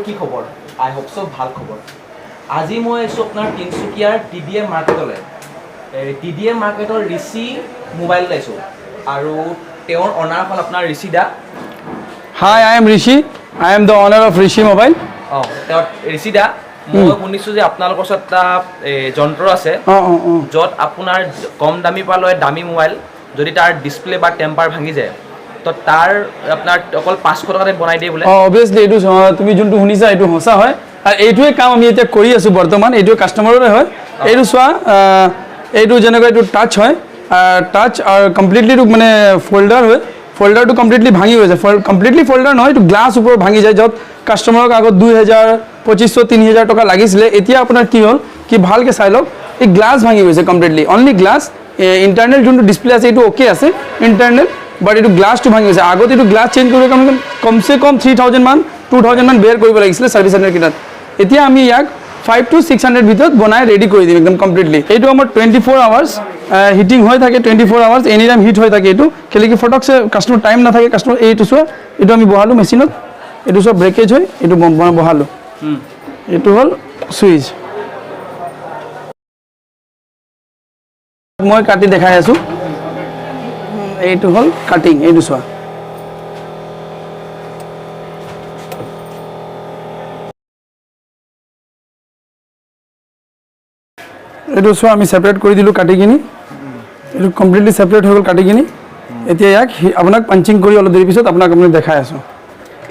কি খবৰ আই হোপ সব ভাল খবৰ আজি মই আছো আপোনাৰ তিনসুকিয়াৰ টিডিএম মাৰ্কেটলৈ টিডিএম মাৰ্কেটৰ ঋষি মোবাইল লৈছো আৰু তেওঁৰ অনাৰ হ'ল আপোনাৰ ঋষি দা Hi, I am Rishi. I am the owner of Rishi Mobile. তেওঁৰ ঋষি দা মই শুনিছো যে আপোনালোকৰ ওচৰত এটা যন্ত্ৰ আছে য'ত আপোনাৰ কম দামী পৰা লৈ দামী মোবাইল যদি তাৰ ডিসপ্লে বা টেম্পাৰ ভাঙি যায় তো তাৰ আপোনাৰ অকল 500 টকাতে বনাই দিয়ে বোলে অবভিয়াসলি এইটো তুমি যোনটো শুনিছা এইটো সঁচা হয় আৰু এইটোৱে কাম আমি এতিয়া কৰি আছো বৰ্তমান এইটো কাস্টমাৰৰে হয় এইটো চোৱা এইটো যেনেকৈ এইটো টাচ হয় টাচ আৰু কমপ্লিটলি মানে ফোল্ডাৰ হয় ফোল্ডাৰটো কমপ্লিটলি ভাঙি গৈছে কমপ্লিটলি ফোল্ডাৰ নহয় এইটো গ্লাছ ওপৰত ভাঙি যায় য'ত কাস্টমাৰক আগত 2000 2500 3000 টকা লাগিছিলে এতিয়া আপোনাৰ কি হ'ল কি ভালকে চাই লওক এই গ্লাছ ভাঙি গৈছে কমপ্লিটলি অনলি গ্লাছ ইণ্টাৰনেল যোনটো ডিসপ্লে আছে এইটো ওকে আছে ইণ্টাৰনেল বাট এইটো গ্লাছটো ভাঙি গৈছে আগত এইটো গ্লাছ চেঞ্জ কৰিব কাৰণে কমসে কম 3000 মান 2000 মান বেৰ কৰিব লাগিছিলে সাৰ্ভিস চেণ্টাৰ কিনাত এতিয়া আমি ইয়াক 5 to 600 ভিতৰত বনাই ৰেডি কৰি দিম একদম কমপ্লিটলি এইটো আমাৰ 24 আৱাৰ্স হিটিং হৈ থাকে 24 আৱাৰ্স এনি টাইম হিট হৈ থাকে এইটো কেলে কি ফটকছে কাস্টমাৰ টাইম না থাকে কাস্টমাৰ এইটো চোৱা এইটো আমি বহালো মেচিনত এইটো সব ব্ৰেকেজ হয় এইটো বহালো এইটো হল সুইচ মই কাটি দেখাই আছো এইটো হল কাটিং এইটো চোৱা এইটো চোৱা আমি সেপাৰেট কৰি দিলো কাটি কিনি এইটো কমপ্লিটলি সেপাৰেট হৈ গল কাটি কিনি এতিয়া ইয়াক আপোনাক পাঞ্চিং কৰি অলপ দেৰি পিছত আপোনাক আমি দেখাই আছো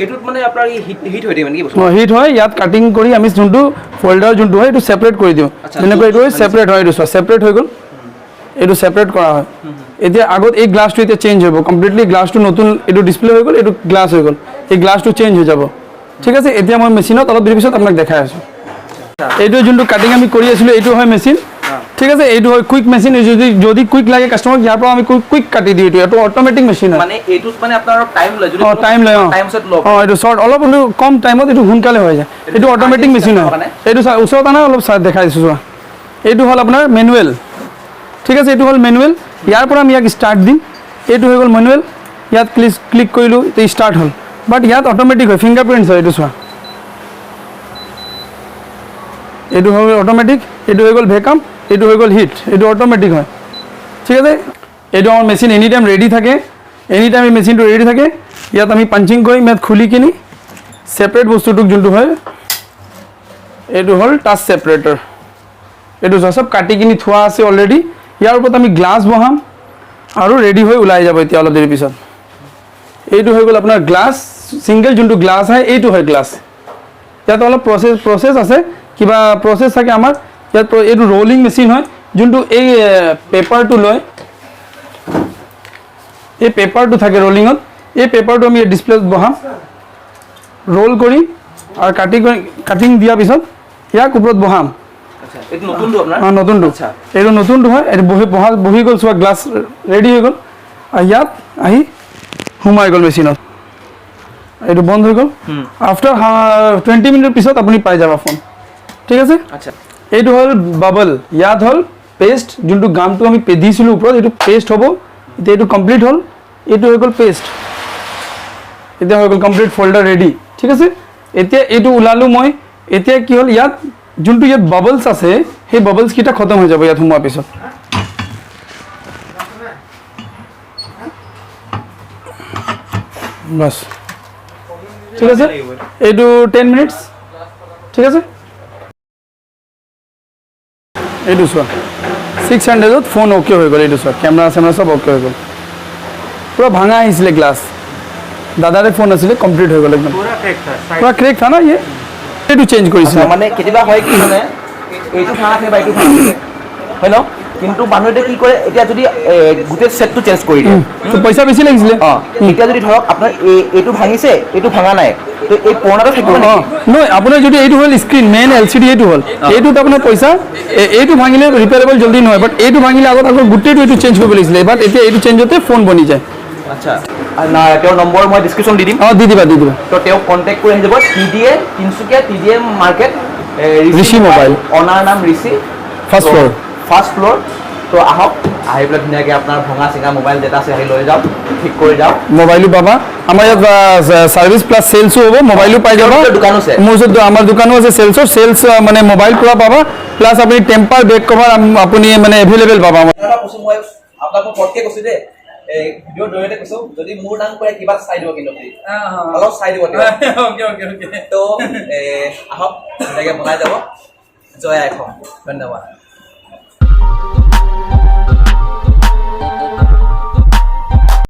এটুত মানে আপোনাৰ হিট হৈ দিয়ে মানে কি বস্তু হিট হয় ইয়াত কাটিং কৰি আমি যোনটো ফোল্ডাৰ যোনটো হয় এইটো সেপাৰেট কৰি দিও যেনেকৈ এইটো সেপাৰেট হয় এইটো সেপাৰেট হৈ গল এইটো সেপাৰেট কৰা হয় এতিয়া আগত এই গ্লাছটো এতিয়া চেঞ্জ হ'ব কমপ্লিটলি গ্লাছটো নতুন এইটো ডিসপ্লে হৈ গল এইটো গ্লাছ হৈ গল এই গ্লাছটো চেঞ্জ হৈ যাব ঠিক আছে এতিয়া মই মেচিনত অলপ দেৰি পিছত আপোনাক দেখাই আছো এইটো যোনটো কাটিং আমি কৰি আছিলো এইটো হয় মেচিন ঠিক আছে এইটো হয় কুইক মেচিন যদি কুইক লাগে কাস্টমাৰ ইয়াৰ পৰা আমি কুইক কাটি দিও এইটো অটোমেটিক মেচিন হয় মানে এইটোত মানে আপোনাৰ টাইম লয় যদি টাইম লয় টাইম সেট লব এইটো শৰ্ট অলপ কম টাইমত এইটো সোনকালে হৈ যায় এইটো অটোমেটিক মেচিন হয় এইটো ওচৰত আনা অলপ দেখাই দিছো চোৱা এইটো হল আপোনাৰ ম্যানুৱেল ঠিক আছে এইটো হল ম্যানুৱেল ইয়াৰ পৰা আমি ইয়াক ষ্টাৰ্ট দিম এইটো হৈ গল ম্যানুৱেল ইয়াত ক্লিক কৰিলো তে ষ্টাৰ্ট হল বাট ইয়াত অটোমেটিক হয় ফিংগাৰপ্ৰিন্টস হয় এইটো চোৱা এইটো হৈ গল অটোমেটিক এইটো হৈ গল ভ্যাকুয়াম এইটো হৈ গল হিট এইটো অটোমেটিক হয় ঠিক আছে এইটো আমাৰ মেচিন এনি টাইম ৰেডি থাকে এনি টাইম এই মেচিনটো ৰেডি থাকে ইয়াত আমি পাঞ্চিং কৰিম ইয়াত খুলি কিনি সেপাৰেট বস্তুটোক যোনটো হয় এইটো হল টাচ সেপাৰেটৰ এইটো সব কাটি কিনি থোৱা আছে অলৰেডি ইয়াৰ ওপৰত আমি গ্লাছ বহাম আৰু ৰেডি হৈ ওলাই যাব এতিয়া অলপ দেৰি পিছত এইটো হৈ গল আপোনাৰ গ্লাছ সিঙ্গেল যোনটো গ্লাছ হয় এইটো হয় গ্লাছ ইয়াত অলপ প্ৰসেস আছে কিবা প্ৰসেস থাকে আমাৰ ইয়াত এইটো ৰোলিং মেচিন হয় যোনটো এই পেপাৰটো লয় এই পেপাৰটো থাকে ৰোলিংত এই পেপাৰটো আমি ডিসপ্লেত বহাম ৰোল কৰি আৰু কাটিং দিয়া পিছত ইয়াক ওপৰত বহাম আচ্ছা এইটো নতুনটো আপোনাৰ নতুনটো আচ্ছা এইটো নতুনটো হয় এইটো বহি গল চোৱা গ্লাছ ৰেডি হৈ গল আৰু ইয়াত আহি সোমাই গল মেচিনত এইটো বন্ধ হৈ গল আফটাৰ 20 মিনিট পিছত আপুনি পাই যাব ফোন ঠিক আছে আচ্ছা এইটো হল বাবল ইয়াত হল পেষ্ট যোনটো গামটো আমি দিছিলো ওপৰত এইটো পেষ্ট হ'ব এতিয়া এইটো কমপ্লিট হল এইটো হৈ গল পেষ্ট এতিয়া হৈ গল কমপ্লিট ফোল্ডাৰ ৰেডি ঠিক আছে এতিয়া এইটো উলালো মই এতিয়া কি হল ইয়াত যোনটো ইয়াত বাবলস আছে সেই বাবলস কিটা খতম হৈ যাব ইয়াত সোমোৱাৰ পিছত বাস ঠিক আছে এইটো 10 মিনিটস ঠিক আছে এইটো চোৱা 600 ত ফোন ওকে হৈ গল এইটো চোৱা কেমেৰা সব ওকে হৈ গল পুৰা ভাঙা আহিছিলে গ্লাছ দাদাৰে ফোন আছিলে কমপ্লিট হৈ গল একদম পুৰা ক্ৰেক থা না এইটো চেঞ্জ কৰিছিল মানে কেতিয়াবা হয় কি মানে এইটো ভাঙা থাকে বা এইটো ভাঙা থাকে হয় ন কিন্তু মানুহে কি কৰে এতিয়া যদি গোটেই সেটটো চেঞ্জ কৰি দিয়ে তো পইচা বেছি লাগিছিলে এতিয়া যদি ধৰক আপোনাৰ এইটো ভাঙিছে এইটো ভাঙা নাই তো এই পুৰণাটো থাকিব নেকি নহয় আপোনাৰ যদি এইটো হল স্ক্ৰিন মেইন এলসিডি এইটো হল এইটোত আপোনাৰ পইচা এইটো ভাঙিলে ৰিপেয়াৰেবল জলদি নহয় বাট এইটো ভাঙিলে আগত গোটেইটো এইটো চেঞ্জ কৰিব লাগিছিলে বাট এতিয়া এইটো চেঞ্জ হতে ফোন বনি যায় আচ্ছা না তেওঁৰ নম্বৰ মই ডেসক্ৰিপচন দি দিম দি দিবা তো তেওঁ কন্টাক্ট কৰি আহি যাব টিডিএ তিনসুকিয়া টিডিএম মাৰ্কেট ঋষি মোবাইল অনাৰ নাম ঋষি ফাৰ্স্ট ফ্লোৰ তো আহক আহি পেলাই ধুনীয়াকৈ আপোনাৰ ভঙা চিঙা মোবাইল ডেটা আছে আহি লৈ যাওক ঠিক কৰি যাওক মোবাইলো পাবা আমাৰ ইয়াত সাৰ্ভিস প্লাস সেলসও হ'ব মোবাইলো পাই যাবা দোকান আছে মোৰ ওচৰত আমাৰ দোকানো আছে সেলসৰ সেলস মানে মোবাইল পুৰা পাবা প্লাস আপুনি টেম্পাৰ বেক কভাৰ আপুনি মানে এভেইলেবল পাবা মই আপোনাক পটকে কৈছো দে এই ভিডিঅ' জৰিয়তে কৈছো যদি মোৰ নাম কৰে কিবা চাই দিব কিন্তু অলপ চাই দিব তো আহক ধুনীয়াকৈ বনাই যাব জয় আইফোন ধন্যবাদ